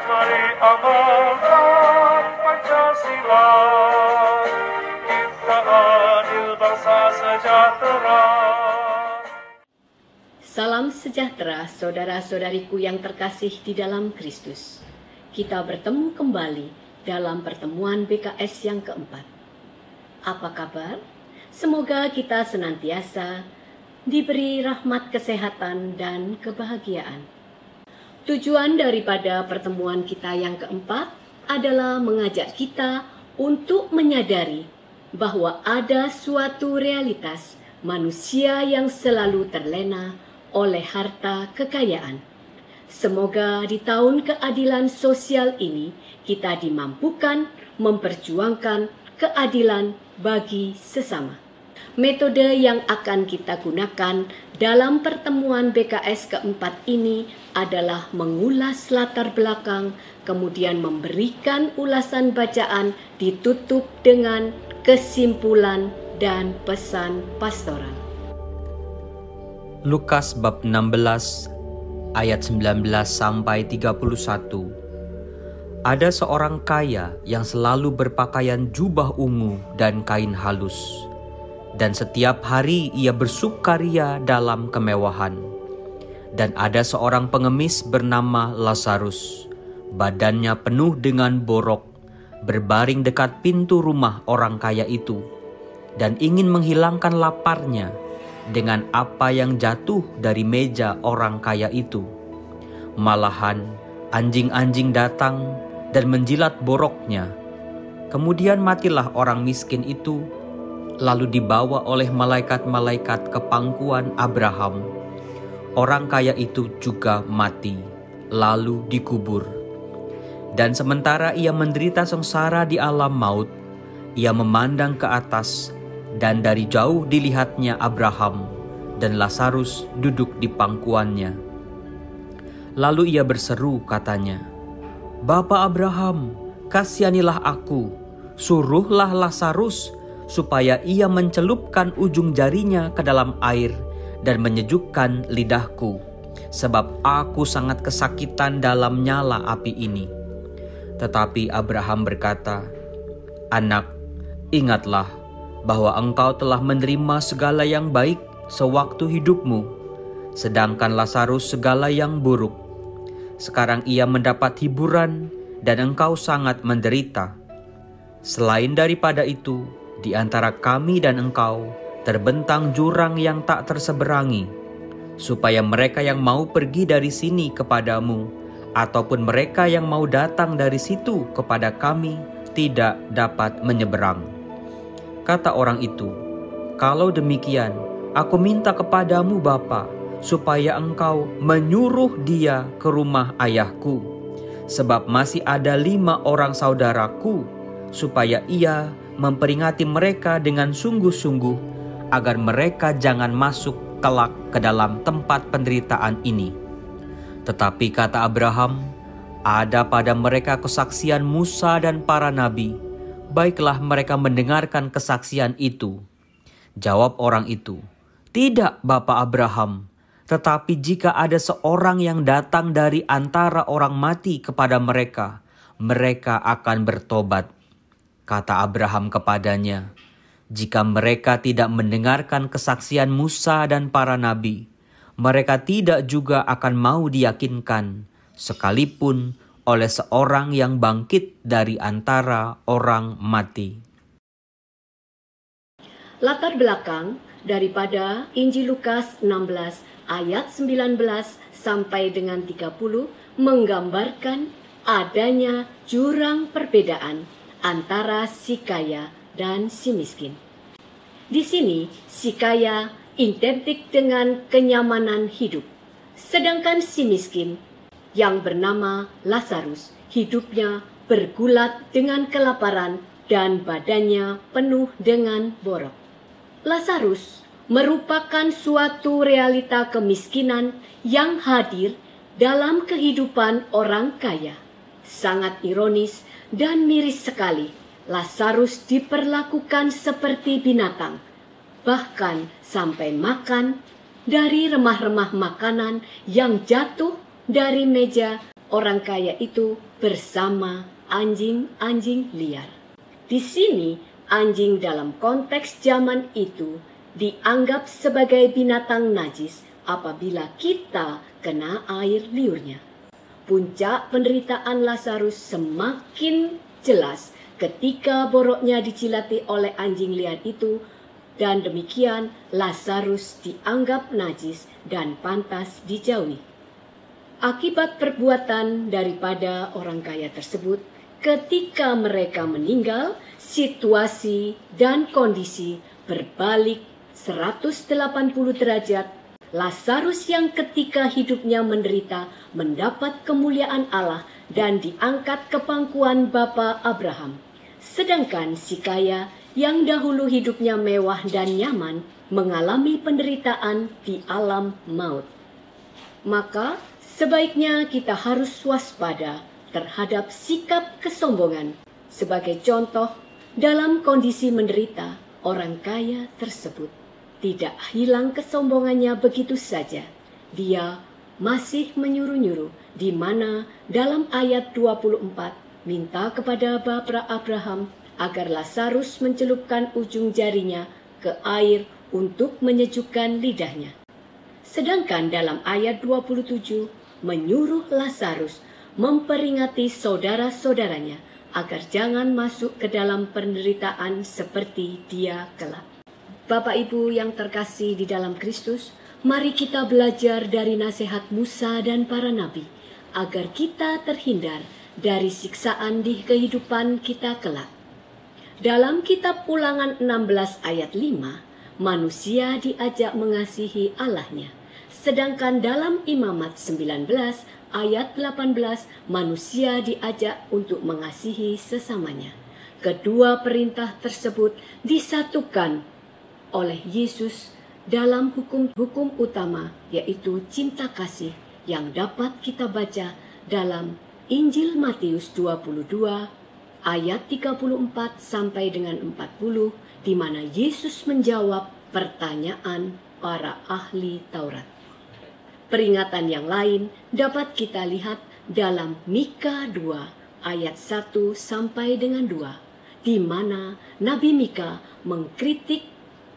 Mari amalkan Pancasila, kita adil bangsa sejahtera. Salam sejahtera saudara-saudariku yang terkasih di dalam Kristus. Kita bertemu kembali dalam pertemuan BKS yang keempat. Apa kabar? Semoga kita senantiasa diberi rahmat kesehatan dan kebahagiaan. Tujuan daripada pertemuan kita yang keempat adalah mengajak kita untuk menyadari bahwa ada suatu realitas manusia yang selalu terlena oleh harta kekayaan. Semoga di tahun keadilan sosial ini kita dimampukan memperjuangkan keadilan bagi sesama. Metode yang akan kita gunakan dalam pertemuan BKS keempat ini adalah mengulas latar belakang, kemudian memberikan ulasan bacaan, ditutup dengan kesimpulan dan pesan pastoral. Lukas bab 16 ayat 19 sampai 31. Ada seorang kaya yang selalu berpakaian jubah ungu dan kain halus, dan setiap hari ia bersukaria dalam kemewahan. Dan ada seorang pengemis bernama Lazarus, badannya penuh dengan borok, berbaring dekat pintu rumah orang kaya itu, dan ingin menghilangkan laparnya dengan apa yang jatuh dari meja orang kaya itu. Malahan anjing-anjing datang dan menjilat boroknya. Kemudian matilah orang miskin itu, lalu dibawa oleh malaikat-malaikat ke pangkuan Abraham. Orang kaya itu juga mati, lalu dikubur. Dan sementara ia menderita sengsara di alam maut, ia memandang ke atas, dan dari jauh dilihatnya Abraham dan Lazarus duduk di pangkuannya. Lalu ia berseru katanya, "Bapa Abraham, kasihanilah aku, suruhlah Lazarus supaya ia mencelupkan ujung jarinya ke dalam air dan menyejukkan lidahku, sebab aku sangat kesakitan dalam nyala api ini." Tetapi Abraham berkata, "Anak, ingatlah bahwa engkau telah menerima segala yang baik sewaktu hidupmu, sedangkan Lazarus segala yang buruk. Sekarang ia mendapat hiburan dan engkau sangat menderita. Selain daripada itu, di antara kami dan engkau terbentang jurang yang tak terseberangi, supaya mereka yang mau pergi dari sini kepadamu, ataupun mereka yang mau datang dari situ kepada kami, tidak dapat menyeberang." Kata orang itu, "Kalau demikian, aku minta kepadamu Bapa, supaya engkau menyuruh dia ke rumah ayahku, sebab masih ada 5 orang saudaraku, supaya ia memperingati mereka dengan sungguh-sungguh, agar mereka jangan masuk kelak ke dalam tempat penderitaan ini." Tetapi kata Abraham, "Ada pada mereka kesaksian Musa dan para nabi, baiklah mereka mendengarkan kesaksian itu." Jawab orang itu, "Tidak, Bapa Abraham, tetapi jika ada seorang yang datang dari antara orang mati kepada mereka, mereka akan bertobat." Kata Abraham kepadanya, "Jika mereka tidak mendengarkan kesaksian Musa dan para nabi, mereka tidak juga akan mau diyakinkan, sekalipun oleh seorang yang bangkit dari antara orang mati." Latar belakang daripada Injil Lukas 16 ayat 19 sampai dengan 30 menggambarkan adanya jurang perbedaan antara si kaya dan si miskin. Di sini si kaya identik dengan kenyamanan hidup, sedangkan si miskin yang bernama Lazarus hidupnya bergulat dengan kelaparan dan badannya penuh dengan borok. Lazarus merupakan suatu realita kemiskinan yang hadir dalam kehidupan orang kaya. Sangat ironis dan miris sekali, Lazarus diperlakukan seperti binatang, bahkan sampai makan dari remah-remah makanan yang jatuh dari meja orang kaya itu bersama anjing-anjing liar. Di sini, anjing dalam konteks zaman itu dianggap sebagai binatang najis apabila kita kena air liurnya. Puncak penderitaan Lazarus semakin jelas ketika boroknya dicilati oleh anjing liar itu, dan demikian Lazarus dianggap najis dan pantas dijauhi. Akibat perbuatan daripada orang kaya tersebut, ketika mereka meninggal, situasi dan kondisi berbalik 180 derajat. Lazarus yang ketika hidupnya menderita mendapat kemuliaan Allah dan diangkat ke pangkuan Bapa Abraham. Sedangkan si kaya yang dahulu hidupnya mewah dan nyaman mengalami penderitaan di alam maut. Maka sebaiknya kita harus waspada terhadap sikap kesombongan. Sebagai contoh, dalam kondisi menderita, orang kaya tersebut tidak hilang kesombongannya begitu saja. Dia masih menyuruh-nyuruh, di mana dalam ayat 24 minta kepada Bapa Abraham agar Lazarus mencelupkan ujung jarinya ke air untuk menyejukkan lidahnya. Sedangkan dalam ayat 27 menyuruh Lazarus memperingati saudara-saudaranya agar jangan masuk ke dalam penderitaan seperti dia kelak. Bapak Ibu yang terkasih di dalam Kristus, mari kita belajar dari nasihat Musa dan para nabi agar kita terhindar dari siksaan di kehidupan kita kelak. Dalam kitab Ulangan 16 ayat 5, manusia diajak mengasihi Allahnya. Sedangkan dalam Imamat 19 ayat 18, manusia diajak untuk mengasihi sesamanya. Kedua perintah tersebut disatukan oleh Yesus dalam hukum utama, yaitu cinta kasih yang dapat kita baca dalam Injil Matius 22 ayat 34 sampai dengan 40, di mana Yesus menjawab pertanyaan para ahli Taurat. Peringatan yang lain dapat kita lihat dalam Mika 2 ayat 1 sampai dengan 2, di mana Nabi Mika mengkritik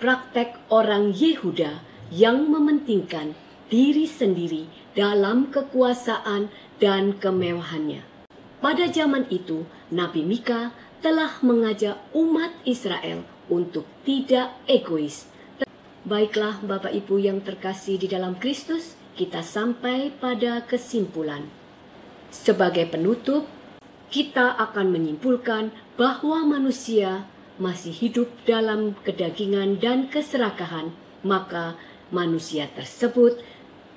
praktek orang Yehuda yang mementingkan diri sendiri dalam kekuasaan dan kemewahannya. Pada zaman itu, Nabi Mika telah mengajak umat Israel untuk tidak egois. Baiklah Bapak Ibu yang terkasih di dalam Kristus, kita sampai pada kesimpulan. Sebagai penutup, kita akan menyimpulkan bahwa manusia masih hidup dalam kedagingan dan keserakahan, maka manusia tersebut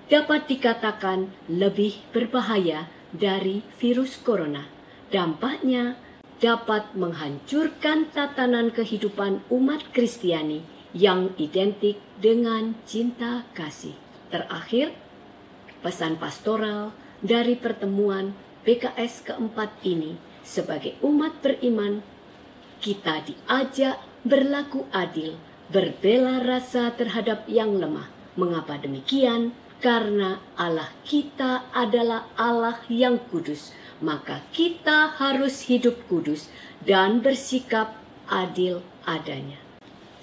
dapat dikatakan lebih berbahaya dari virus corona. Dampaknya dapat menghancurkan tatanan kehidupan umat Kristiani yang identik dengan cinta kasih. Terakhir, pesan pastoral dari pertemuan PKS keempat ini, sebagai umat beriman, kita diajak berlaku adil, berbela rasa terhadap yang lemah. Mengapa demikian? Karena Allah kita adalah Allah yang kudus, maka kita harus hidup kudus dan bersikap adil adanya.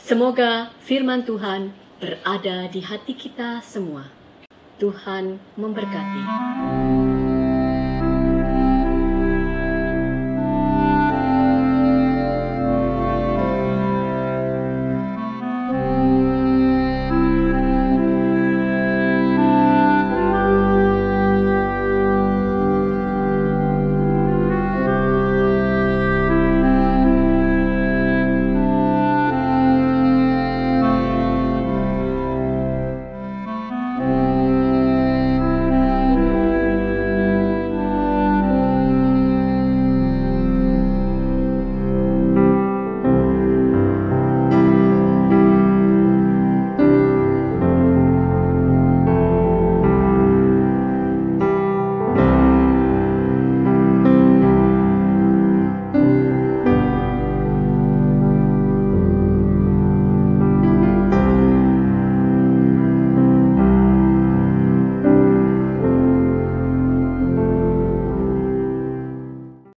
Semoga firman Tuhan berada di hati kita semua. Tuhan memberkati.